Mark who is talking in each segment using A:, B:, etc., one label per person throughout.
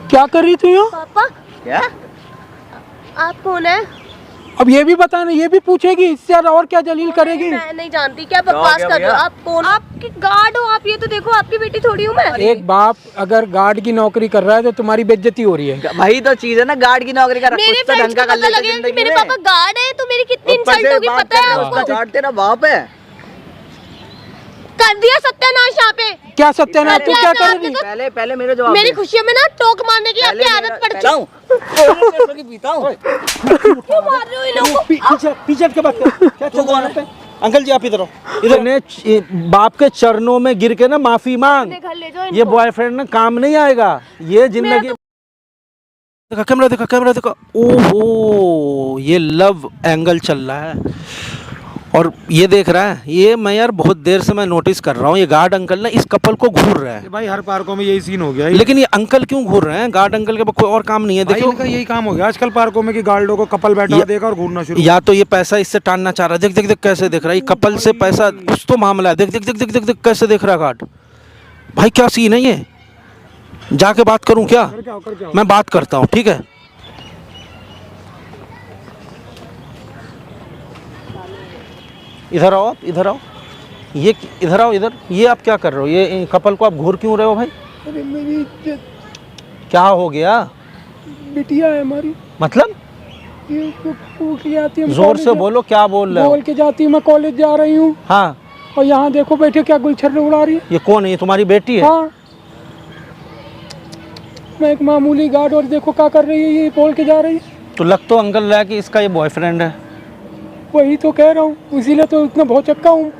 A: क्या कर रही तू यहाँ?
B: पापा
C: क्या?
B: आप कौन है?
A: अब ये भी बताना, ये भी पूछेगी, इससे ज्यादा और क्या जलील करेगी?
B: मैं नहीं जानती, क्या बकवास कर रहे हो आप? कौन? आपकी गार्ड हो आप? ये तो देखो, आपकी बेटी थोड़ी हूँ मैं।
A: एक बाप अगर गार्ड की नौकरी कर रहा है तो तुम्हारी बेइज्जती हो रही है।
C: वही तो चीज है ना, गार्ड की नौकरी का
B: मेरे फ्रेंड्स को पता लगेगा कि मेरे पापा गार्ड है तो मेरी कितनी इंसल्ट होगी पता है आपको?
C: गार्ड तेरा बाप है।
B: कर दिया सत्यानाश यहाँ पे।
A: क्या सत्यानाश? तू क्या कर रही?
C: पहले मेरे जवाब
B: मेरी खुशियों में ना टोक मारने की आपकी आदत पड़ चुकी।
C: पीता हूँ।
B: क्यों मार रहे हो इन लोगों को?
D: पीछे के बात कर। क्या चल रहा है? अंकल जी आप इधर आओ। इधर ने बाप के चरणों में गिर के ना माफी मांग।
B: घर ले जाओ
D: ये बॉयफ्रेंड ना काम नहीं आएगा। ये जिंदगी देखा, कैमरा देखा, कैमरा देखा। ओहो, ये लव एंगल चल रहा है और ये देख रहा है। ये मैं यार बहुत देर से मैं नोटिस कर रहा हूँ, ये गार्ड अंकल ना इस कपल को घूर रहा है।
E: भाई हर पार्कों में यही सीन हो गया है।
D: लेकिन ये अंकल क्यों घूर रहे हैं? गार्ड अंकल के पास कोई और काम नहीं है। देखो
E: इनका यही काम हो गया आजकल पार्कों में कि गार्डों को कपल बैठा हुआ देखा और घूरना शुरू।
D: या तो ये पैसा इससे टानना चाह रहा है। देख देख देख कैसे देख रहा है, ये कपल से पैसा कुछ तो मामला है। देख देख देख देख देख देख कैसे देख रहा है गार्ड। भाई क्या सीन है ये? जाके बात करूं क्या? मैं बात करता हूँ, ठीक है। इधर आओ, आप इधर आओ। ये इधर आओ, इधर। ये आप क्या कर रहे हो? ये कपल को आप घूर क्यों रहे हो भाई?
A: अरे मेरी इज्जत।
D: क्या हो गया?
A: बिटिया है हमारी।
D: मतलब
A: ये पूछ के आती है।
D: जोर से बोलो, क्या बोल रहे हो?
A: बोल के जाती हूँ, मैं कॉलेज जा रही हूँ।
D: हाँ,
A: और यहाँ देखो बैठे क्या गुलछर्रे उड़ा रही है।
D: ये कौन है? ये तुम्हारी बेटी है?
A: हाँ, मैं एक मामूली गार्ड और देखो क्या कर रही है, ये बोल के जा रही है।
D: तो लग तो अंकल रहा है कि इसका ये बॉयफ्रेंड है।
A: वही तो कह रहा हूँ, इसीलिए तो इतना बहुत चक्का हूँ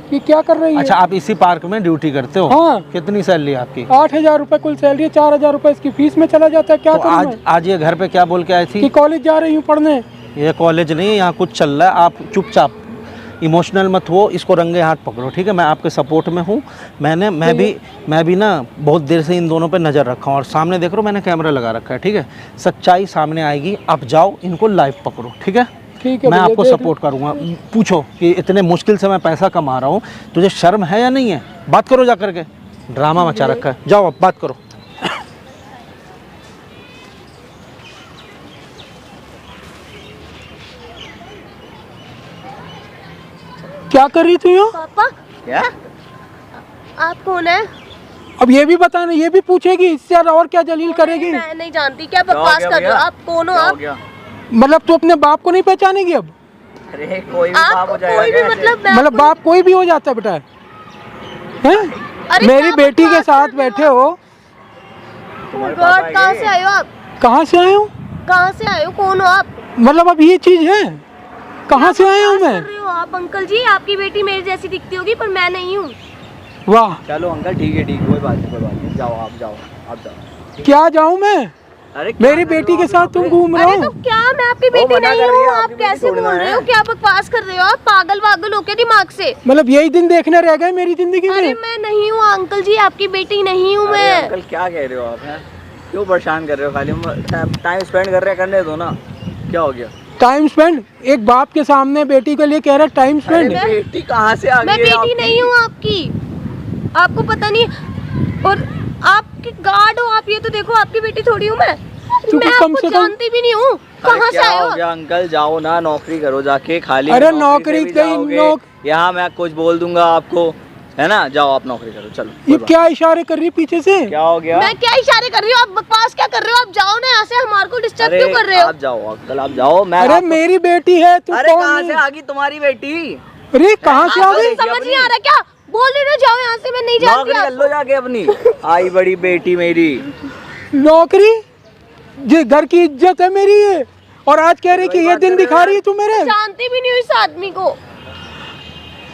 A: कि क्या कर रही है।
D: अच्छा, आप इसी पार्क में ड्यूटी करते हो?
A: हाँ।
D: कितनी सैलरी है आपकी?
A: 8,000 रुपए कुल सैलरी है, 4,000 रुपए इसकी फीस में चला जाता है। क्या
D: तो
A: करूँ
D: आज
A: मैं?
D: आज ये घर पे क्या बोल के आई थी?
A: कि कॉलेज जा रही हूँ पढ़ने।
D: ये कॉलेज नहीं है, यहाँ कुछ चल रहा है। आप चुपचाप इमोशनल मत हो, इसको रंगे हाथ पकड़ो, ठीक है। मैं आपके सपोर्ट में हूँ। मैं भी ना बहुत देर से इन दोनों पे नज़र रखा हूँ और सामने देख रहा हूँ, मैंने कैमरा लगा रखा है, ठीक है। सच्चाई सामने आएगी। आप जाओ, इनको लाइव पकड़ो, ठीक है।
A: ठीक है,
D: मैं आपको सपोर्ट करूँगा। पूछो कि इतने मुश्किल से मैं पैसा कमा रहा हूँ, तुझे शर्म है या नहीं है? बात करो जा करके। ड्रामा मचा रखा है। जाओ अब बात करो।
A: क्या कर रही तू यहाँ?
B: पापा
C: क्या?
B: आप कौन है?
A: अब ये भी बताना, ये भी पूछेगी, इससे ज्यादा और क्या जलील करेगी?
B: मैं नहीं जानती, क्या बकवास कर रहे हो आप? कौन हो आप?
A: मतलब तू अपने बाप को नहीं पहचानेगी अब?
C: अरे कोई भी बाप हो जाएगा।
B: कोई भी
A: मतलब बाप कोई भी हो जाता है बेटा, हैं? मेरी बेटी के साथ बैठे हो।
B: कहाँ से आए हो आप?
A: कहाँ से आए हो?
B: कहाँ से आए हो? कौन हो आप?
A: मतलब अब ये चीज है, कहाँ से आए हूँ मैं?
B: कर रहे हो आप अंकल जी? आपकी बेटी मेरी जैसी दिखती होगी पर मैं नहीं हूँ।
A: वाह,
C: चलो अंकल ठीक है, कोई बात नहीं। जाओ आप जाओ।
A: क्या जाऊँ मैं?
C: अरे
A: मेरी बेटी के साथ तुम घूम रहे
B: अरे
A: हो?
B: तो क्या मैं आपकी बेटी नहीं हूँ? आप कैसे बोल रहे हो? क्या बकवास कर रहे हो आप? पागल वागल हो क्या दिमाग से?
A: मतलब यही दिन देखने रह गए मेरी जिंदगी
B: अरे
A: में?
B: मैं नहीं हूँ अंकल जी, आपकी बेटी नहीं हूँ मैं।
C: अंकल क्या कह रहे हो आप? हैं क्यों परेशान कर रहे हो? खाली टाइम स्पेंड कर रहे हैं, करने दो ना। क्या हो गया?
A: Time spend? एक बाप के सामने बेटी के लिए कह रहा टाइम स्पेंड?
C: बेटी कहाँ से आ गई?
B: मैं बेटी नहीं हूँ आपकी, आपको पता नहीं। और आपकी गार्ड हो आप? ये तो देखो, आपकी बेटी थोड़ी हूँ मैं आपको जानती भी नहीं हूँ। कहाँ से आए हो?
C: अंकल जाओ ना, नौकरी करो जाके। खाली
A: अरे नौकरी
C: यहाँ मैं कुछ बोल दूंगा आपको, है ना। जाओ आप नौकरी करो, चलो।
A: ये क्या इशारे कर रही पीछे से?
C: क्या हो गया?
B: मैं क्या इशारे कर रही हूँ? आप बकवास क्या कर रहे हो? आप जाओ ना यहाँ से, हमारे को डिस्टर्ब क्यों कर रहे हो?
C: आप जाओ अंकल, आप जाओ।
A: अरे मेरी बेटी है, तू
C: अरे
A: कौन
C: कहाँ
A: है?
C: से आ गई तुम्हारी बेटी?
A: अरे कहाँ से आ गई?
B: समझ नहीं आ रहा क्या? बोल रहे ना जाओ यहाँ से, मैं नहीं जानती।
C: नौकरी कर लो जाके अपनी। आई बड़ी बेटी मेरी।
A: नौकरी? ये घर की इज्जत है मेरी ये, और आज कह रही कि ये दिन दिखा रही है तू मेरे?
B: जानती भी नहीं हूँ इस आदमी को।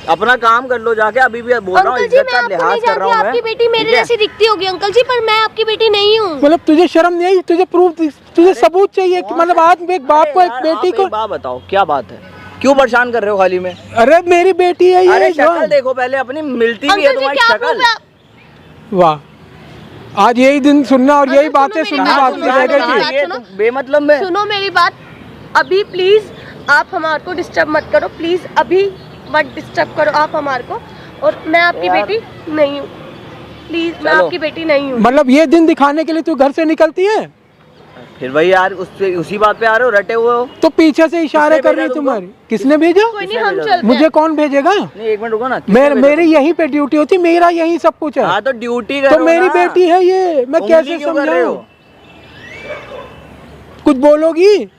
C: अपना काम कर लो जाके। अभी भी बोल रहा हूँ, इज्जत का लिहाज कर रहा हूँ मैं।
B: आपकी बेटी मेरे जैसी दिखती होगी अंकल जी, पर मैं आपकी बेटी नहीं हूँ।
A: मतलब तुझे शर्म नहीं आई? तुझे प्रूफ, तुझे सबूत चाहिए कि मतलब आज एक बाप को एक बेटी को।
C: बात बताओ, क्या बात है? क्यों परेशान कर रहे हो खाली में?
A: अरे मेरी बेटी है ये।
C: अरे शक्ल देखो पहले अपनी, मिलती भी है तुम्हारी शक्ल।
A: वाह, आज यही दिन सुनना और यही बातें सुनना बाकी रह गई।
C: बेमतलब में
B: सुनो मेरी बात अभी, प्लीज आप हमारे को डिस्टर्ब मत करो। प्लीज अभी मत डिस्टर्ब करो आप हमारे को। और मैं आपकी बेटी नहीं हूँ। प्लीज, मैं
C: चलो।
B: आपकी बेटी नहीं हूँ।
A: मतलब ये दिन दिखाने के लिए तू घर से निकलती है?
C: फिर वही यार उसी बात पे आ रहे हो, रटे हुए हो।
A: तो पीछे से इशारे
C: किसने
A: कर रही है
C: भेजा
A: तुम्हारी? किसने भेजा?
B: कोई नहीं, हम चलते
A: मुझे
B: हैं।
A: कौन भेजेगा?
C: नहीं एक मिनट रुको ना, किसने भेजा
A: मेरी यहीं पे ड्यूटी होती, मेरा यहीं सब कुछ है।
C: हाँ तो ड्यूटी
A: तो
C: करो
A: मेरी
C: ना।
A: बेटी है ये, मैं
C: उंगली
A: कैसे
C: क्यों कर रहे
A: समझाऊं?
C: हो?
A: कुछ बोलोगी?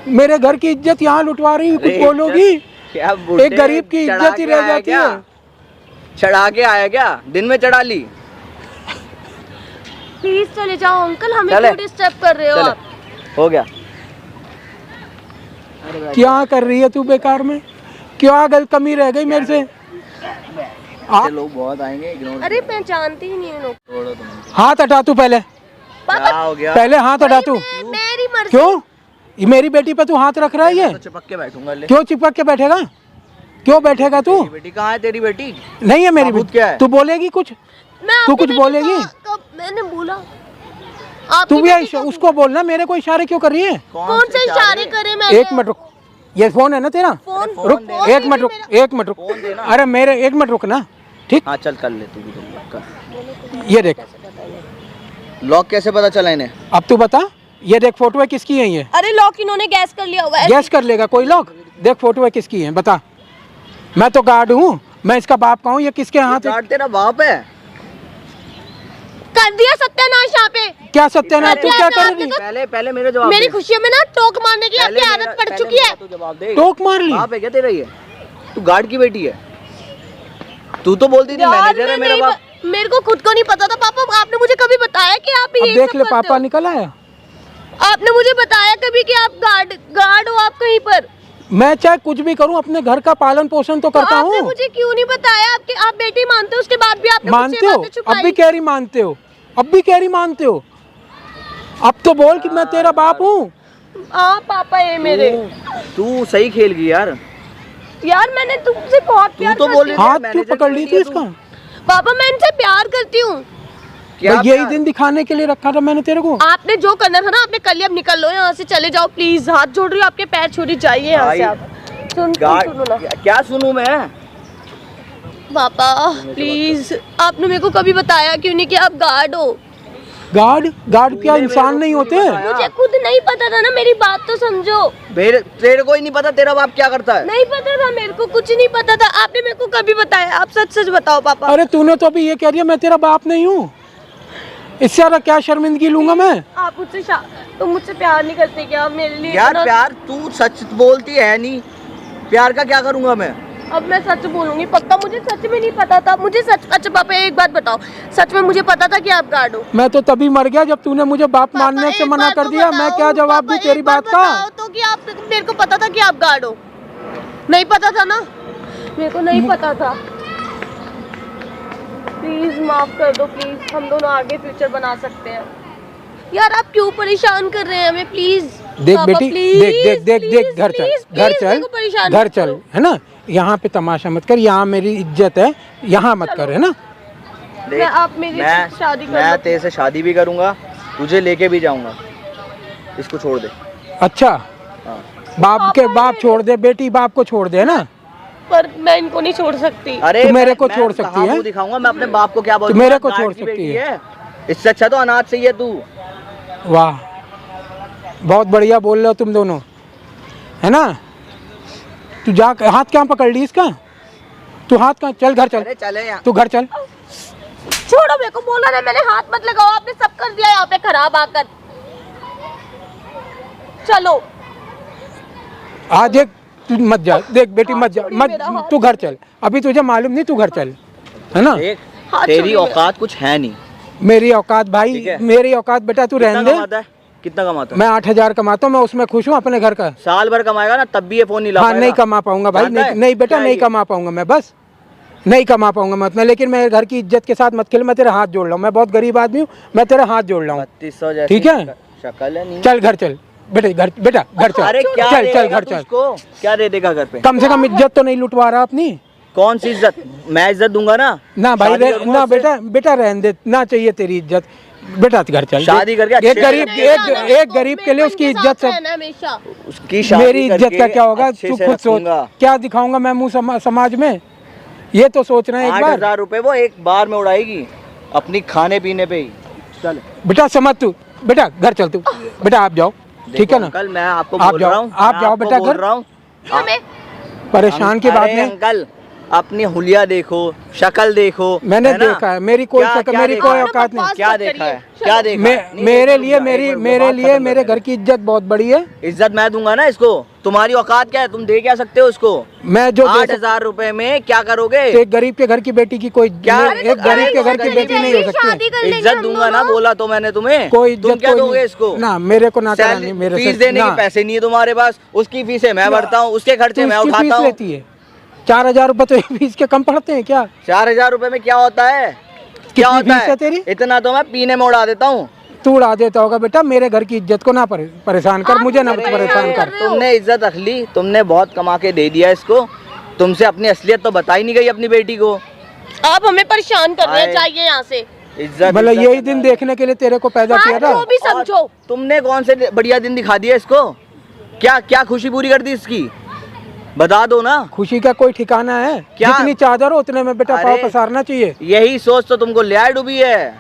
A: मेरे घर की इज्जत यहाँ लुटवा रही है, कुछ
C: अरे
A: बोलोगी?
C: क्या बुड्ढे,
A: एक गरीब की
C: चढ़ा
A: इज्जत ही
C: के
A: रह
C: आया
A: जाती
C: क्या?
A: है।
C: चढ़ा के आया क्या? दिन में चढ़ा ली।
B: प्लीज चले जाओ अंकल, हमें
C: चले।
B: क्यों डिस्टर्ब कर रहे हो
C: चले,
B: आप?
C: हो गया।
A: क्या कर रही है तू बेकार में? क्या कमी रह गई मेरे से?
C: ऐसे लोग बहुत आएंगे, इग्नोर
B: अरे मैं जानती ही नहीं हूँ लोग।
C: छोड़ो तुम।
A: हाथ हटा तू पहले,
C: क्या हो गया?
A: पहले हाथ हटा तू।
B: मेरी मर्जी।
A: क्यों? ये मेरी बेटी पे तू हाथ रख रहा है ये?
C: तो चिपक के बैठूंगा ले।
A: क्यों चिपक के बैठेगा? क्यों बैठेगा तू?
C: तेरी बेटी कहाँ है? तेरी बेटी
A: नहीं है मेरी
C: सबूत
A: बेटी।
C: क्या है?
A: तू बोलेगी कुछ?
B: मैं
A: तू
B: आपकी
A: कुछ
B: बेटी
A: बोलेगी?
B: कब मैंने बोला?
A: तू
B: आपकी
A: भी
B: बेटी कब-
A: उसको बोलना, मेरे को इशारे क्यों कर रही है?
B: कौन से इशारे करे मैंने?
A: एक मिनट रुक, ये फोन है ना तेरा?
B: फोन
A: रुक,
C: फोन
A: एक मिनट रुक, एक मिनट रुक।
C: फोन देना।
A: अरे मेरे एक मिनट रुक ना, ठीक?
C: हाँ चल कर ले तू भी, कर।
A: ये देख,
C: लॉक कैसे पता चला इन्हें?
A: अब तू बता, ये देख फोटो है किसकी है ये?
B: अरे लॉक इन्होंने गैस कर लिया होगा।
A: गैस कर लेगा कोई लोग? देख फोटो है किसकी है, बता। मैं तो गार्ड हूँ, मैं इसका बाप का हूँ, ये किसके हाथ है?
C: कार्ड तेरा बाप है?
B: कर दिया सत्यानाश यहाँ पे।
A: क्या सत्यानाश? तू क्या कर रही?
C: पहले मेरे जवाब
B: मेरी
C: दे।
B: खुशियों में ना टोक मारने की
C: पहले
B: आपकी
C: मेरा-
B: आदत पड़
C: पहले
B: चुकी
C: मेरा
B: है।
C: तू जवाब दे।
A: टोक मार ली?
C: बाप है क्या तेरा ये? तू गार्ड की बेटी है? तू तो बोलती थी
B: यार,
C: मैनेजर है
B: मैं
C: मेरा
B: नहीं
C: बाप।
B: मेरे को खुद को नहीं पता था पापा, आपने मुझे कभी बताया कि आप
A: अब
B: ये
A: देख
B: सब
A: ले,
B: करते
A: पापा
B: हो?
A: निकल आया।
B: आपने मुझे बताया कभी कि आप गार्ड हो आप कहीं पर?
A: मैं चाहे कुछ भी करूँ, अपने घर का पालन पोषण तो करता
B: आपने
A: हूँ।
B: मुझे क्यों नहीं बताया? आप बेटी मानते हो, उसके बाद भी आपने
A: मानते
B: मुझसे
A: हो?
B: बातें
A: अब भी
B: छुपाई।
A: कह रही मानते हो? अब भी कह रही मानते हो? अब तो बोल कि मैं तेरा बाप हूँ।
B: हाँ पापा ये मेरे।
C: तू सही खेल गई यार।
B: यार मैंने तुमसे बहुत
C: तू
B: प्यार
C: तो
B: करती
C: बोल रही
B: हूँ।
C: थी
A: हाथ क्यों
C: मैनेजर
A: पकड़
C: की
A: ली
C: बेटी
A: थी
C: है तू।
A: इसका?
B: पापा मैं इनसे प्यार करती हूँ।
C: क्या
A: भाई, यही
C: प्यार?
A: दिन दिखाने के लिए रखा था मैंने तेरे को।
B: आपने जो करना था ना आपने कर लिया, अब निकल लो यहाँ से, चले जाओ प्लीज। हाथ जोड़ रही हूँ आपके, पैर छू रही, जाइए यहाँ से
C: भाई,
B: आप। सुनो ना
C: गार्ड क्या सुनूं मैं?
B: पापा प्लीज, आपने मेरे को कभी बताया क्यों नहीं कि आप गार्ड हो?
A: गार्ड क्या
C: तूने
A: इंसान
C: मेरे
A: नहीं
C: को
A: होते?
C: क्यों बताया?
B: मुझे खुद नहीं पता था ना, मेरी बात तो समझो।
C: तेरे को ही नहीं पता तेरा बाप क्या करता है?
B: नहीं पता था मेरे को, कुछ नहीं पता था। आपने मेरे को कभी बताया? आप सच सच बताओ पापा।
A: अरे तूने तो अभी ये कह दिया मैं तेरा बाप नहीं हूँ। इससे ज्यादा क्या शर्मिंदगी लूंगा मैं?
B: आप तुम मुझसे प्यार नहीं करते क्या? मेरे लिए
C: यार
B: इतना-
C: प्यार तू सच बोलती है नहीं, प्यार का क्या करूंगा मैं?
B: अब मैं सच बोलूंगी पक्का, मुझे सच में नहीं पता था। मुझे सच, अच्छा पापा एक बात बताओ, सच में मुझे पता था कि आप गार्ड हो?
A: मैं तो तभी मर गया जब तूने मुझे बाप
B: पापा,
A: मानने से
B: एक
A: मना
B: बात
A: कर
B: तो
A: दिया। मैं
B: बताओ,
A: क्या जवाब
B: पापा,
A: दूं तेरी
B: एक बात
A: बात का?
B: बताओ तो कि आप, मेरे को पता था कि आप गार्ड हो? नहीं पता था ना? मेरे को नहीं पता था। प्लीज माफ कर दो प्लीज, हम दोनों आगे फ्यूचर बना सकते हैं। यार आप क्यों परेशान कर रहे हैं हमें? प्लीज
A: देख
B: पापा,
A: बेटी,
B: प्लीज,
A: देख देख देख देख,
B: प्लीज,
A: घर चल,
B: प्लीज,
A: घर
B: प्लीज,
A: चल,
B: मेरे को परेशान
A: घर
B: मत
A: चल,
B: करो।
A: है ना? यहाँ पे तमाशा मत कर, यहाँ मेरी इज्जत है, यहाँ मत कर, है ना?
C: देख,
B: आप मेरी शादी कर
C: मैं
B: लो।
C: तेरे से शादी भी करूंगा, तुझे लेके भी जाऊंगा। इसको छोड़ दे।
A: अच्छा,
C: हाँ।
A: बाप छोड़ दे, बेटी बाप को छोड़ दे, है ना?
B: पर मैं इनको नहीं छोड़ सकती।
C: अरे
A: तू मेरे
C: मैं-
A: को
C: मैं
A: छोड़ सकती
C: कहाँ
A: है?
C: मुंह दिखाऊंगा मैं अपने बाप को? क्या बोल
A: तू मेरे को छोड़ सकती है?
C: इससे अच्छा तो अनाथ सही है तू।
A: वाह, बहुत बढ़िया बोल रहे हो तुम दोनों, है ना? तू जा, हाथ क्या पकड़ ली इसका? तू हाथ कहाँ? चल घर चल,
C: अरे चले यहाँ।
A: तू घर चल।
B: छोड़ो, मेरे को बोला ना मैंने, हाथ मत लगाओ। आपने सब कर दिया यहाँ पे खराब आकर। चलो
A: आज देख, तू मत जा, देख बेटी मत जा,
B: छोड़िए
A: मत,
B: मेरा हाथ।
A: तू घर चल। अभी तुझे मालूम नहीं, तू घर चल, है ना?
C: देख
B: हाथ
C: तेरी
B: छोड़िए
C: औकात कुछ है नहीं।
A: मेरी औकात
C: ठीक
A: भाई,
C: है।
A: मेरी औकात बेटा तू
C: कितना
A: रहने दे।
C: कमाता है? कितना कमाता है?
A: मैं 8,000 कमाता हूँ, मैं उसमें खुश हूँ अपने घर का।
C: साल भर कमाएगा ना तब भी ये फोन नहीं ला
A: हाँ,
C: पाएगा।
A: नहीं कमा पाऊंगा भाई,
C: जानता
A: नहीं,
C: है?
A: नहीं बेटा,
C: क्या
A: नहीं
C: ये?
A: कमा पाऊंगा मैं, बस नहीं कमा पाऊंगा मैं उतना। लेकिन मेरे घर की इज्जत के साथ मत खेल, मैं तेरा हाथ जोड़ रहा हूँ। मैं बहुत गरीब आदमी हूँ, मैं तेरा हाथ जोड़ रहा हूँ।
C: 3200 जैसी
A: ठीक है?
C: शक्ल है नहीं।
A: चल घर चल बेटे, बेटा घर चल।
C: अरे क्या
A: चल
C: दे
A: चल
C: देगा
A: घर
C: तू
A: चल।
C: उसको? क्या दे देगा घर पे?
A: कम से कम इज्जत तो नहीं लुटवा रहा अपनी।
C: कौन सी इज्जत? मैं इज्जत दूंगा ना।
A: ना भाई
C: शादी करूंगा
A: ना
C: उससे।
A: बेटा रहने दे, ना चाहिए तेरी इज्जत। बेटा घर चल,
C: शादी करके
A: एक
C: अच्छे
A: गरीब,
C: से
A: एक गरीब के लिए उसकी इज्जत सब।
B: हमेशा
C: उसकी शादी
A: मेरी इज्जत
C: करके
A: का क्या होगा?
C: अच्छे
A: तू
C: से
A: खुद सोच,
C: रखूंगा।
A: क्या दिखाऊंगा मैं मुंह समाज में? ये तो सोचना है एक बार।
C: 8,000 रुपए वो एक बार में उड़ाएगी अपनी खाने पीने पे ही। चल
A: बेटा समझ तू, बेटा घर चल तू, बेटा आप जाओ, ठीक है ना।
C: अंकल मैं आपको
A: आप
C: बोल
A: जाओ,
C: रहा हूँ,
A: आप
C: मैं
A: जाओ
C: आपको
A: बेटा
C: बोल
A: घर।
C: रहा हूँ।
B: हमें
A: परेशान की बात
C: अरे
A: नहीं,
C: अंकल अपनी हुलिया देखो, शक्ल देखो,
A: मैंने
C: है ना?
A: देखा है, मेरी कोई
C: क्या-
A: शक्ल,
C: क्या
A: मेरी
C: देखा
A: कोई
C: है?
A: औकात नहीं।
C: क्या देखा है, क्या देखा है? नहीं,
A: मेरे
C: नहीं,
A: लिए
C: नहीं,
A: मेरी
C: एक
A: मेरे
C: बात
A: लिए
C: खत्म
A: मेरे
C: कर
A: घर की इज्जत बहुत बड़ी है।
C: इज्जत मैं दूंगा ना इसको। तुम्हारी औकात क्या है, तुम दे क्या सकते हो उसको?
A: मैं जो दे
C: 8,000 रुपए में क्या करोगे?
A: सकता- एक गरीब के घर की बेटी की कोई
C: क्या?
A: एक गरीब के घर की बेटी नहीं हो सकती।
B: शादी कर लेंगे
C: इज्जत
B: हम
C: दूंगा ना,
B: दोनों।
C: बोला तो मैंने तुम्हें।
A: कोई
C: तुम
A: इज्जत
C: क्या
A: कोई
C: दोगे
A: नहीं।
C: इसको?
A: ना मेरे को ना करानी,
C: सैलरी
A: मेरे
C: फीस
A: से
C: देने
A: ना।
C: के पैसे नहीं है तुम्हारे पास, उसकी फीसें मैं भरता हूँ, उसके खर्चे
A: तू
C: मैं
A: इसकी
C: उठाता
A: फीस
C: हूँ।
A: लेती है 4,000 रुपए, तो एक फीस के कम पड़ते हैं क्या?
C: 4,000 रुपए में क्या होता है? क्या
A: कितनी
C: होता
A: फीस है तेरी?
C: इतना तो मैं पीने में उड़ा देता हूँ।
A: तू उड़ा देता होगा बेटा, मेरे घर की इज्जत को ना परेशान कर, मुझे ना परेशान कर।
C: तुमने इज्जत रख ली, तुमने बहुत कमा के दे दिया इसको, तुमसे अपनी असलियत तो बताई नहीं गई अपनी बेटी को।
B: आप हमें परेशान कर रहे हैं,
C: आए।
B: जाइए यहाँ से।
C: इज्जत
A: मतलब
C: इज्जत
A: यही दिन देखने के लिए तेरे को पैदा किया
B: हाँ,
A: था।
B: जो भी समझो।
C: तुमने कौन से बढ़िया दिन दिखा दिया इसको? क्या क्या खुशी पूरी कर दी इसकी? बता दो ना।
A: खुशी का कोई ठिकाना है?
C: क्या?
A: जितनी चादर हो उतने में बेटा पाँव
C: अरे,
A: पसारना चाहिए।
C: यही सोच तो तुमको लिया डूबी है।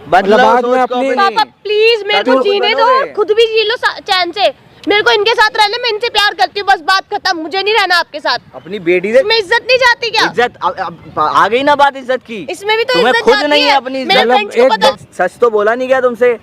C: बदलो
A: मतलब बाद
C: सोच
A: में
C: को
A: अपनी-
B: पापा प्लीज मेरे को
C: कद्दू
B: जीने दो,
C: बनोगे।
B: खुद भी जी लो चैन से। मेरे को इनके साथ रहना, मैं इनसे प्यार करती हूँ, बस बात खत्म। मुझे नहीं रहना आपके साथ।
C: अपनी बेटी से
B: मैं इज्जत नहीं चाहती क्या?
C: इज्जत अब आ गई ना बात इज्जत की।
B: इसमें भी तो
C: तुम्हें
B: इज्जत
C: खुद
B: जाती
C: नहीं है
B: है।
C: अपनी
B: मेरे
C: इज्जत।
B: फ्रेंड्स को
A: एक
B: पता,
C: सच तो बोला नहीं गया तुमसे।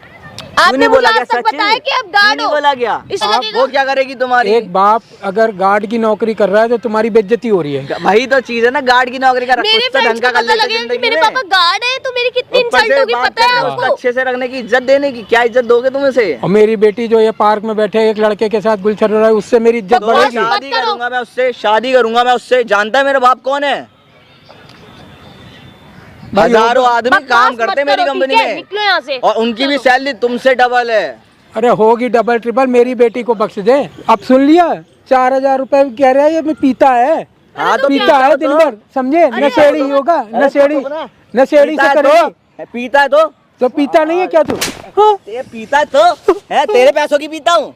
C: क्यों
B: आपने
C: नहीं
B: मुझे
C: बोला
B: आज
C: गया
B: तक
C: सच?
B: बताया कि आप
C: क्यों
B: गार्ड
C: नहीं
B: हो।
C: बोला गया?
B: इस
C: आप
B: लगेगा।
C: वो क्या करेगी तुम्हारी?
A: एक बाप अगर गार्ड की नौकरी कर रहा है तो तुम्हारी बेइज्जती हो रही है।
C: वही तो चीज है ना, गार्ड की नौकरी का
B: मेरे
C: कुछ तो
B: फ्रेंड्स
C: ढंग का
B: को
C: कर
B: पता
C: लेते
B: लगेगा कि
C: जिंदगी
B: मेरे
C: में।
B: पापा गार्ड है, तो मेरी कितनी
C: ऊपर
B: इंसल्ट
C: से
B: होगी
C: बात
B: पता
C: कर
B: है
C: रहे हो, उसको
B: आपको?
C: अच्छे से रखने की, इज्जत देने की, क्या इज्जत दोगे तुम उसे?
A: और मेरी बेटी जो ये पार्क में बैठे एक लड़के के साथ गुलशन रहा है, उससे मेरी इज्जत
B: तो
A: बढ़ेगी।
B: मत
C: शादी
B: करो।
C: करूंगा मैं उससे, शादी करूंगा मैं उससे। जानता है मेरा बाप कौन है?
A: भाई,
C: हजारों आदमी
B: बकवास
C: काम
B: मत
C: करते हैं मेरी
B: करो,
C: कंपनी
B: ठीक है?
C: में,
B: निकलो यहाँ से।
C: और उनकी भी सैलरी तुमसे डबल है।
A: अरे होगी डबल ट्रिपल, मेरी बेटी को बख्श दे। अब सुन लिया, 4,000 रुपए कह रहा है, ये मैं पीता है।
C: हाँ तो
A: पीता है दिन भर, समझे? नशेड़ी होगा, नशेड़ी नशेड़ी से करेगी
C: पीता है
A: तो पीता नहीं है क्या तू? हाँ?
C: पीता है तो है, तेरे पैसों की पीता हूँ।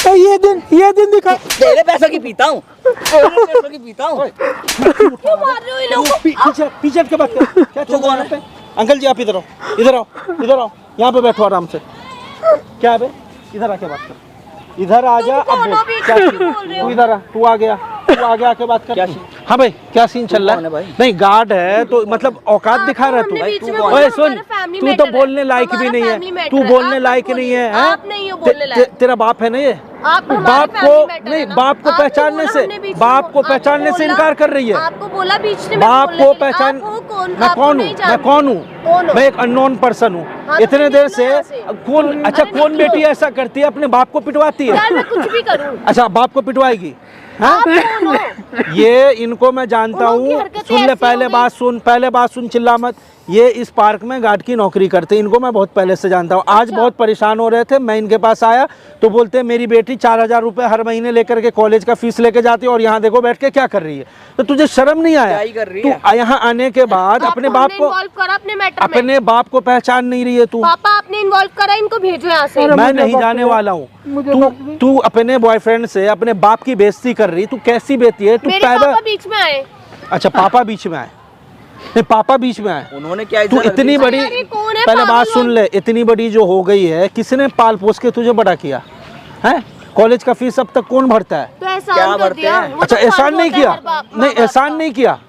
A: तो ये दिन दिखा।
C: तेरे पैसों की पीता हूँ, तेरे पैसों की पीता हूँ।
B: क्यों मार रहे हो इन लोगों को?
D: पीछे हट के बात कर। क्या चल रहा है यहाँ पे? अंकल जी आप इधर आओ, इधर आओ, इधर आओ, यहाँ पे बैठो आराम से। क्या है बे? इधर आके बात कर, इधर आ जा।
B: तुम
D: अब
B: कौन हो
D: बोल,
B: बीच
D: क्या
B: में?
D: सीन?
B: क्यों बोल रहे हो?
D: तू इधर आ, तू आ गया, तू आगे आके बात कर।
C: क्या सीन?
D: हाँ भाई क्या सीन चल रहा
C: कौन है
D: है?
C: भाई?
D: नहीं गार्ड है तो मतलब औकात दिखा रहा है
B: हमने बीच
D: तू।
B: में
C: कौन
B: बोला,
D: ओए सुन,
B: हमारा family
D: तू तो
B: matter है।
D: बोलने लायक भी
B: हमारा
D: नहीं
B: family
D: है,
B: matter
D: तू
B: है।
D: बोलने
B: आप
D: लायक
B: मत
D: नहीं है।
B: बोलिए,
D: हैं?
B: आप नहीं हो बोलने लायक।
D: तेरा बाप है ना ये?
B: आप हमारा
D: बाप
B: family
D: को
B: matter है
D: नहीं,
B: ना।
D: बाप को
B: आपने
D: पहचानने
B: बोला,
D: से,
B: हमने बीच में
D: बाप को
B: आपने
D: पहचानने से
B: बोला-
D: इनकार कर रही है।
B: आपको बोला बीच में
D: बाप
B: बोलने
D: को
B: के लिए।
D: पहचान,
B: आप हो कौन?
D: मैं
B: आपको
D: कौन
B: नहीं
D: हूँ? मैं
B: जानती।
D: कौन
B: कौन
D: हूँ?
B: हो?
D: मैं एक अननोन पर्सन हूँ।
B: हाँ, तो
D: इतने
B: फिर
D: देर
B: निकलो
D: से
B: यहाँ से।
D: कौन, अच्छा
B: अरे
D: कौन
B: निकलो।
D: बेटी ऐसा करती है अपने बाप को पिटवाती है?
B: यार मैं कुछ भी करूँ।
D: अच्छा बाप को पिटवाएगी? हाँ?
B: आप कौन हो?
D: ये इनको मैं जानता
B: उनकी
D: हूँ।
B: हरकतें
D: सुन ले,
B: ऐसी
D: पहले
B: हो गई।
D: बात सुन, पहले बात सुन, चिल्ला मत। ये इस पार्क में गार्ड की नौकरी करते हैं, इनको मैं बहुत पहले से जानता हूँ। आज बहुत परेशान हो रहे थे, मैं इनके पास आया तो बोलते हैं मेरी बेटी 4,000 रुपए हर महीने लेकर के कॉलेज का फीस लेके जाती है और यहाँ देखो बैठ के क्या कर रही है। तो तुझे शर्म नहीं आया?
C: क्या ही कर रही
D: तू
C: है?
D: यहाँ आने के बाद अपने बाप को,
B: इन्वॉल्व करा अपने मैटर में।
D: अपने बाप को पहचान नहीं रही है तू?
B: पापा आपने इन्वॉल्व करा, इनको भेजो यहाँ से।
D: मैं नहीं जाने वाला हूँ। तू अपने बॉयफ्रेंड से अपने बाप की बेइज्जती कर रही, तू कैसी बेइज्जती है? तू
B: मेरे
D: पैदा,
B: पापा बीच में आए।
D: अच्छा पापा बीच में आए? नहीं पापा बीच में आए?
C: उन्होंने क्या
D: तू
C: इज्जत रख
D: इतनी
C: दी?
D: बड़ी,
B: अरे कौन है
D: पहले
B: पागल
D: बात सुन
B: वाला?
D: ले, इतनी बड़ी जो हो गई है, किसने पाल पोस के तुझे बड़ा किया है? कॉलेज का फीस अब तक कौन भरता है?
B: तो एहसान
C: क्या
B: कर
C: भरते
B: दिया।
C: हैं?
B: वो
D: अच्छा
B: तो फर्ज
D: एहसान नहीं
B: होता है
D: किया?
B: हर बाप-
D: नहीं
B: माँ बाप
D: एहसान
B: का।
D: नहीं किया।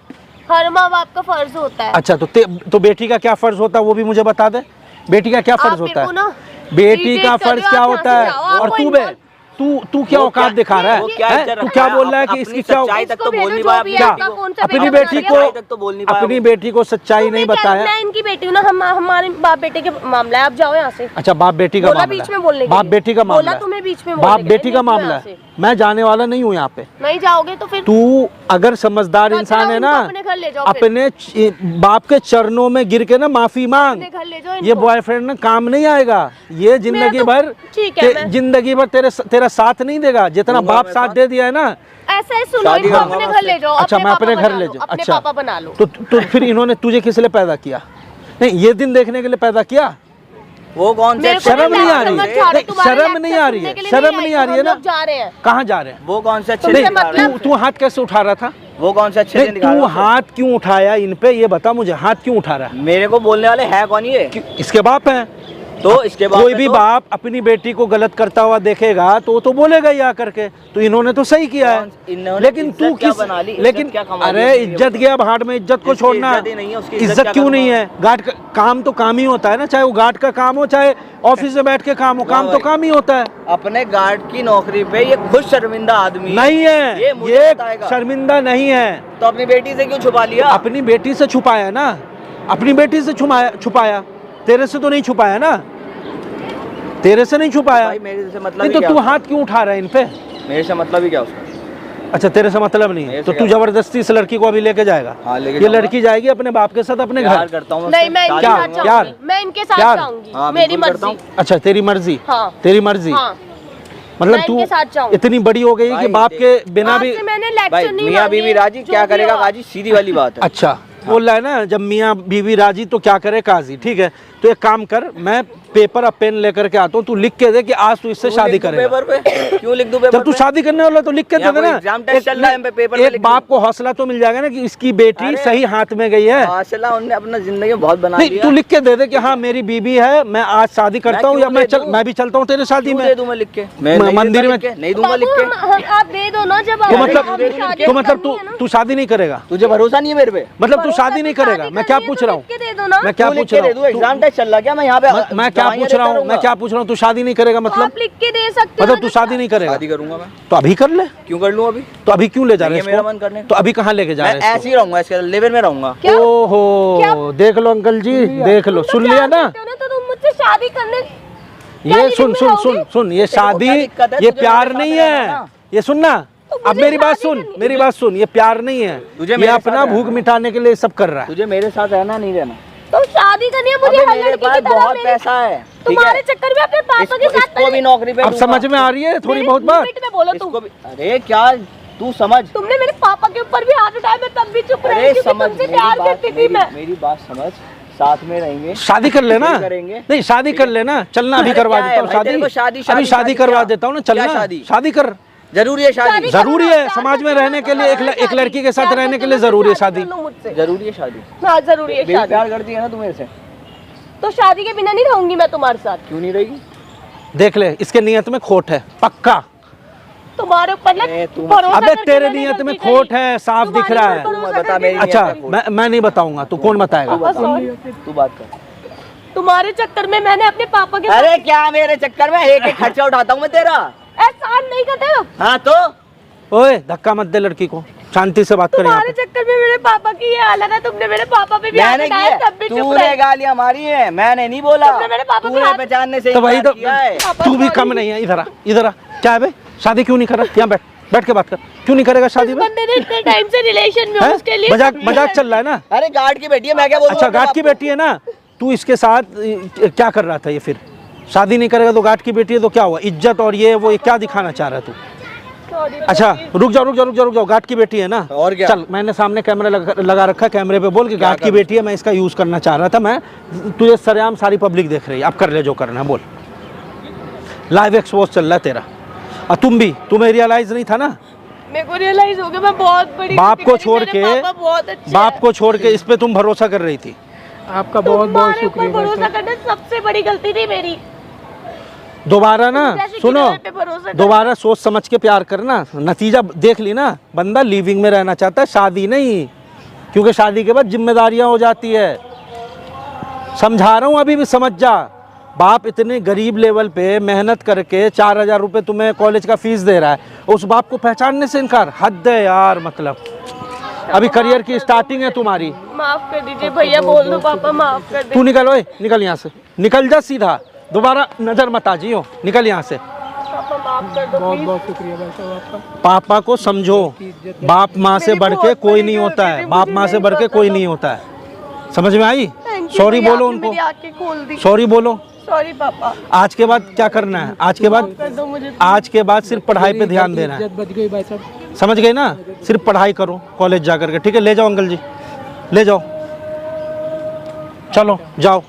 B: हर माँ बाप का फर्ज होता है।
D: अच्छा तो बेटी का क्या फर्ज होता है वो भी मुझे बता दे। बेटी का क्या फर्ज
B: आप
D: होता
B: मेरे को ना
D: है? बेटी
B: irritate
D: का
B: कर रहे
D: फर्ज
B: हो,
D: क्या
B: आप
D: होता
B: यहाँ
D: है?
B: से जाओ,
D: और
B: आपको
D: तू बे,
B: involve-
D: तू क्या
C: वो
D: औकात दिखा रहा है?
C: वो क्या
D: हैं?
C: इज्जत
D: तू
C: रखता
D: क्या
C: है?
D: बोल रहा है कि
C: अपनी
D: इसकी क्या,
C: सच्चाई तक तो
B: इसको
C: बोल नहीं
B: भेजो,
C: पाया
B: जो भी
C: अपनी
B: है,
C: बेटी
B: आपका
C: को।
B: कौन सा
D: अपनी
B: बेटा
D: बेटी
B: बना
D: को,
B: दिया?
C: तक तो बोल नहीं पाया
D: अपनी
C: वो।
D: बेटी को सच्चाई नहीं
B: तुम्हें क्या
D: बताया?
B: लगना है इनकी बेटी हूँ ना, हमारे बाप बेटे के मामला है। आप जाओ यहाँ से।
D: अच्छा बाप बेटी का
B: बोला
D: मामला
B: बीच में
D: है।
B: बोलने के
D: बाप
B: लिए।
D: बेटी का
B: बोला
D: मामला है।
B: तुम्हें बीच में बोलने
D: बाप
B: के लिए,
D: बेटी का
B: निकलो
D: मामला
B: यहाँ
D: है।
B: से।
D: मैं जाने वाला नहीं हूँ यहाँ पे।
B: नहीं जाओगे तो फिर
D: तू अगर समझदार
B: तो
D: इंसान
B: जाओ,
D: है ना,
B: इनको अपने घर ले जाओ फिर।
D: अपने बाप के चरणों में गिर के ना माफी मांग।
B: अपने घर ले जाओ
D: ये
B: इनको।
D: बॉयफ्रेंड ना काम नहीं आएगा, ये जिंदगी
B: तो-
D: भर,
B: ठीक है, मैं-
D: जिंदगी भर तेरा साथ नहीं देगा जितना
C: दूंगा
D: बाप
C: मैं
D: साथ
C: साथ।
D: दे दिया है ना।
B: ऐसा ही सुनो,
C: शादी
B: इनको
C: करूंगा
B: अपने
C: मैं
B: घर ले जाओ।
D: अच्छा मैं अपने
B: पापा
D: घर
B: बना
D: ले
B: लो,
D: जाऊँ?
B: अपने
D: अच्छा
B: पापा बना लो।
D: तो फिर इन्होंने तुझे किस लिए पैदा किया? नहीं ये दिन देखने के लिए पैदा किया?
C: वो कौन से
B: मेरे को
D: शर्म
B: ना
D: नहीं आ रही
B: समझ
D: है?
B: आ रही,
D: देख,
B: तुम्हारे
D: शर्म
B: लेक्चर
D: नहीं आ रही है,
B: सुनने के लिए
D: शर्म
B: नहीं
D: नहीं
B: आई,
D: आ रही है
B: हम
D: ना?
B: लोग जा रहे हैं।
D: कहाँ जा रहे हैं?
C: वो कौन से अच्छे
B: तुमसे
C: दिन दिखा रहा है?
B: मतलब-
D: तू हाथ कैसे उठा रहा था?
C: वो कौन से अच्छे
D: नहीं,
C: दिन दिखा
D: तू
C: रहा है?
D: हाथ क्यों उठाया इन पे, ये बता मुझे, हाथ क्यों उठा रहा है?
C: मेरे को बोलने वाले है कौन ये?
D: इसके बाप हैं।
C: तो इसके बाद
D: कोई भी बाप अपनी बेटी को गलत करता हुआ देखेगा तो वो तो बोलेगा ही आकर के, तो इन्होंने तो सही किया है।
C: इन्होंने
D: लेकिन तू
C: इज्जत क्या
D: किस,
C: बना ली? इज्जत
D: लेकिन
C: क्या कमा ली
D: अरे
C: अपनी?
D: इज्जत गया भाड़ में, इज्जत को
C: जिसकी
D: छोड़ना।
C: इज्जत ही नहीं है, उसकी इज्जत
D: इज्जत
C: क्या
D: क्यों नहीं
C: करूंगा?
D: है? गार्ड का काम तो काम ही होता है ना, चाहे वो गार्ड का काम हो चाहे ऑफिस में बैठ के काम हो, काम तो काम ही होता है।
C: अपने गार्ड की नौकरी पे ये खुद शर्मिंदा आदमी
D: नहीं है,
C: ये मुझे
D: ये
C: बताएगा।
D: शर्मिंदा नहीं है।
C: तो अपनी बेटी से क्यों छुपा लिया?
D: अपनी बेटी से छुपाया ना, अपनी बेटी से छुपाया, तेरे से तो नहीं छुपाया ना, तेरे से नहीं छुपाया।
C: भाई मेरे से मतलब
D: नहीं
C: ही
D: तो
C: क्या?
D: तू हाथ क्यों उठा रहा है इन पे?
C: मेरे से मतलब ही क्या उसका?
D: अच्छा तेरे से मतलब नहीं है,
C: मेरे
D: तो
C: से
D: तू
C: क्या?
D: जबरदस्ती इस लड़की को अभी लेके जाएगा?
C: हाँ, लेके
D: ये
C: जाऊंगा।
D: लड़की जाएगी अपने बाप के साथ अपने
C: प्यार
D: घर?
C: करता हूँ
B: नहीं, मैं इनके
D: क्या?
B: साथ
D: प्यार?
B: जाऊंगी, मैं इनके साथ
D: प्यार?
B: जाऊंगी,
C: हाँ,
B: मेरी
C: बिल्कुल करता
B: मर्जी।
C: हूँ।
D: अच्छा तेरी मर्जी?
B: हाँ।
D: तेरी मर्जी?
B: हाँ,
D: मतलब
B: मैं
D: तू
B: इनके साथ जाऊंगी।
D: इतनी बड़ी हो गई कि
C: भाई,
D: बाप के बिना भी?
B: आपसे मैंने
C: भाई
B: लेक्चर नहीं
C: मियाँ
B: मांगे,
C: बीवी राजी,
B: जो
C: क्या
B: भी
C: करेगा
B: हो।
C: काजी? सीधी वाली बात है।
D: अच्छा बोल रहा है ना, जब मियाँ बीवी राजी तो क्या करे काजी। ठीक है, तो एक काम कर, मैं पेपर और पेन लेकर के आता हूँ, तू लिख के दे कि आज तू इससे
C: क्यों
D: शादी
C: लिख दूं
D: करेगा।
C: पेपर पे? क्यों लिख दूं पेपर
D: जब तू
C: पे?
D: शादी करने वाला तो लिख के दे
C: यहाँ कोई
D: देना।
C: एग्जाम टेस्ट चल रहा है, हम पे पेपर पे
D: एक
C: लिख
D: बाप
C: दूं।
D: को हौसला तो मिल जाएगा ना कि इसकी बेटी
C: अरे,
D: सही हाथ में गई है।
C: माशाल्लाह उनने अपना जिंदगी में बहुत बना
D: नहीं
C: लिया।
D: तू लिख के दे दे कि हाँ मेरी बीबी है, मैं आज शादी करता हूँ,
C: क्यों
D: या मैं
C: दे दूं?
D: मैं भी चलता हूँ तेरे शादी
C: क्यों
D: में।
C: दे दूं मैं लिख के? मैं नहीं
D: मंदिर
C: देता
D: में-
C: लिख के, नहीं दूंगा लिख
B: बाबू,
C: के।
B: आप दे दो ना, जब
D: तो
B: आप-
D: मतलब
B: आपकी शादी
D: तो मतलब
B: करनी है ना।
D: तू शादी नहीं करेगा?
C: तुझे भरोसा नहीं है मेरे पे?
D: मतलब तू
B: भरोसा
D: शादी
B: तो
D: नहीं करेगा?
B: शादी
D: मैं क्या
B: करनी है
D: पूछ
B: तो
D: रहा हूँ?
B: लिख के दे दो ना।
D: मैं क्या
C: क्यों लिख
D: पूछ
C: के
D: रहा
C: दे दूं?
D: हूँ?
C: एग्जाम टेस्ट चल रहा है क्या? मैं यहाँ पे
D: मैं क्या
C: दवाइयाँ
D: पूछ रहा
C: देता
D: हूँ? मैं
C: रहूंगा?
D: क्या पूछ रहा हूँ? तू शादी नहीं करेगा मतलब?
B: आप लिख के दे सकते हो
D: मतलब
B: ना,
D: तू
B: जब
D: शादी नहीं करेगा?
C: शादी करूंगा मैं।
D: तो अभी कर ले।
C: क्यों कर लूं अभी?
D: तो अभी क्यों ले जा रहे
C: नहीं
D: हैं
C: है मेरा
D: इसको?
C: मन करने का।
D: तो अभी कहाँ लेके जा
C: मैं
D: रहे हैं
C: ऐसे ही रहूंगा, इसके लिवर में रहूंगा।
B: क्या?
D: ओहो देख लो अंकल जी, देख लो,
B: तुम
D: सुन
B: तो
D: लिया
B: प्यार
D: ना?
B: करते हो तो तुम मुझसे शादी करने क्या
D: ये
B: लिविंग
D: सुन
B: में
D: सुन
B: रहोगे?
D: सुन सुन, ये
C: तेरे को
D: शादी,
C: क्या दिक्कत है?
D: ये
C: तुझे
D: प्यार
C: मेरे
D: नहीं
C: साथ रहना
D: है।
C: ना।
D: ये सुनना,
B: तो
D: अब
B: मुझे
D: मेरी बात
B: शादी
D: सुन,
B: करनी है।
D: मेरी बात सुन, ये प्यार नहीं है,
C: तुझे
D: ये
C: मेरे
D: अपना
C: साथ
D: भूख
C: रहना।
D: मिटाने के लिए सब कर रहा है।
C: तुझे मेरे साथ रहना नहीं रहना?
B: तो शादी करनी है मुझे,
C: अबे
B: हर
C: मेरे
B: लड़की
C: पास
B: की तरह
C: बहुत
B: मेरे-
C: पैसा है, ठीक
B: तुम्हारे
C: है?
B: चक्कर में अपने पापा के साथ
C: इसको भी नौकरी पे
D: अब
C: दूंगा।
D: समझ में आ रही है थोड़ी
B: मेरे
D: बहुत बात?
B: लिमिट में बोलो तुम।
C: इसको भी, अरे क्या तू समझ?
B: तुमने मेरे पापा के ऊपर भी हाथ उठाया, मैं तब भी चुप रही
C: अरे
B: क्योंकि
C: समझ
B: तुमसे
C: मेरी
B: प्यार
C: बात,
B: करती थी मैं।
C: मेरी बात समझ, साथ में रहेंगे।
D: शादी कर लेना,
C: यही करेंगे।
D: नहीं शादी कर लेना, चलना अभी
C: अरे
D: करवा
C: क्या है
D: देता हूँ
C: भाई, तेरे को
D: शादी,
C: शादी
D: अभी शादी
C: शादी
D: करवा
C: क्या?
D: देता हूँ ना,
C: क्या
D: चलना
C: शादी?
D: शादी कर।
C: जरूरी है शादी?
B: शादी
D: जरूरी
B: करो
D: है,
B: ना,
D: समाज में
B: शादी
D: रहने के
B: करो
D: लिए
B: ना,
D: एक लड़की के साथ
B: शादी
D: रहने के
B: करो
D: लिए
B: ना,
D: जरूरी है
B: शादी
D: शादी।
B: कर लो मुझसे।
C: जरूरी है शादी?
B: हाँ जरूरी है
C: बेबी
B: शादी।
C: प्यार करती है ना तू मेरे से?
B: तो शादी के बिना नहीं रहूंगी मैं तुम्हारे साथ।
C: क्यों नहीं रहेगी?
D: देख ले, इसके नियत में खोट है पक्का।
B: तुम्हारे ऊपर ना
C: ए, तू-
B: भरोसा
D: अबे
B: करके
D: तेरे
B: मैंने
D: नियत में
B: गलती
D: खोट
B: करी।
D: है, साफ दिख
B: तुम्हारे
D: रहा
B: ऊपर
D: है।
B: भरोसा
C: बता
B: करके
C: मेरी
B: मैंने
D: अच्छा
C: नियत है।
D: मैं नहीं बताऊंगा, तू कौन बताएगा?
B: पापा, sorry।
C: तू बात कर।
B: तुम्हारे चक्कर में मैंने अपने पापा के
C: अरे क्या मेरे चक्कर में एक एक खर्चा उठाता हूँ मैं तेरा?
B: एहसान नहीं करते हो।
C: हाँ तो
D: ओए धक्का मत दे लड़की को, शांति से बात कर यहाँ
B: तुम्हारे
D: पे।
B: चक्कर में मेरे पापा की ये हालत है, तुमने मेरे पापा पे भी हाथ
C: मैंने
B: उठाया,
C: किया?
B: तब भी चुप
C: तूने
B: रहे।
C: गालियां मारी है, मैंने नहीं बोला।
B: तुमने मेरे पापा पे
C: तूने
B: हाथ-
C: पहचानने से
D: तो वही तो,
C: इनकार किया है।
B: पापा,
D: तू भी
B: sorry।
D: कम नहीं है। इधर आ, इधर आ। क्या है बे, शादी क्यों नहीं कर रहा? यहाँ बैठ, बैठ के बात कर। क्यों नहीं करेगा शादी
B: इस
D: में?
B: बंदे ने इतने टाइम से रिलेशन में हूँ,
D: हैं?
B: उसके लिए
D: मजाक मजाक चल रहा है ना?
C: अरे गार्ड की बेटी है, मैं क्या बोलूं?
D: अच्छा
C: अपने
D: गार्ड की
C: बाप को?
D: बेटी है ना, तू इसके साथ क्या कर रहा था ये? फिर शादी नहीं करेगा तो गार्ड की बेटी है तो क्या हुआ? इज्जत और ये वो, ये क्या दिखाना चाह रहा है तू?
B: Sorry,
D: अच्छा रुक जाओ रुक जाओ रुक जाओ रुक जाओ, गार्ड की बेटी है ना?
C: और क्या?
D: चल, मैंने सामने कैमरा लगा रखा, कैमरे पे बोल कि गार्ड की बेटी है, मैं इसका यूज करना चाह रहा था। मैं तुझे सरेआम सारी पब्लिक देख रही है, अब कर ले जो करना है, बोल। लाइव एक्सपोज चल रहा है तेरा। और तुम भी, तुम्हें रियलाइज नहीं था ना?
B: मेरे को रियलाइज हो गया मैं बहुत बड़ी
D: बाप
B: गलती
D: को
B: करी,
D: छोड़
B: मेरे
D: के,
B: पापा बहुत अच्छे
D: बाप
B: हैं।
D: को छोड़ के इस पे तुम भरोसा कर रही थी।
A: आपका बहुत बहुत
B: तुम्हारे ऊपर
A: शुक्रिया
B: भरोसा करना सबसे बड़ी गलती थी मेरी।
D: दोबारा ना
B: जैसे
D: सुनो,
B: किनारे पे भरोसा कर-
D: दोबारा सोच समझ के प्यार करना। नतीजा देख ली ना, बंदा लिविंग में रहना चाहता है, शादी नहीं, क्योंकि शादी के बाद जिम्मेदारियां हो जाती है। समझा रहा हूँ, अभी भी समझ जा। बाप इतने गरीब लेवल पे मेहनत करके 4,000 रुपये तुम्हें कॉलेज का फीस दे रहा है, उस बाप को पहचानने से इनकार, हद है यार। मतलब अभी करियर की स्टार्टिंग है तुम्हारी।
B: माफ कर दीजिए भैया, बोल दो पापा, माफ कर
D: तू
B: दे।
D: निकल, ओए निकल यहाँ से, निकल जा सीधा, दोबारा नजर मत आ जियो, निकल यहाँ से।
B: पापा माफ कर दो
A: बहुत
B: प्लीज।
A: बहुत शुक्रिया भाई साहब आपका।
D: पापा को समझो, बाप माँ से
B: मेरी
D: बढ़ के
B: बहुत
D: कोई
B: बड़ी
D: नहीं होता
B: गलती
D: है,
B: थी,
D: बाप
B: मुझे
D: माँ से
B: नहीं
D: बढ़ के
B: पता
D: कोई
B: था।
D: नहीं होता है। समझ में आई?
B: Thank you
D: सॉरी
B: भैया,
D: बोलो
B: आपने
D: उनको,
B: मेरी आंखें खोल दी।
D: सॉरी बोलो।
B: सॉरी पापा,
D: आज के बाद क्या करना है? आज के बाद,
B: माफ कर दो मुझे।
D: आज के बाद सिर्फ पढ़ाई पे ध्यान देना है,
A: इज्जत बच गई भाई साहब।
D: समझ गए ना? सिर्फ पढ़ाई करो कॉलेज जा करके, ठीक है? ले जाओ अंकल जी, ले जाओ, चलो जाओ।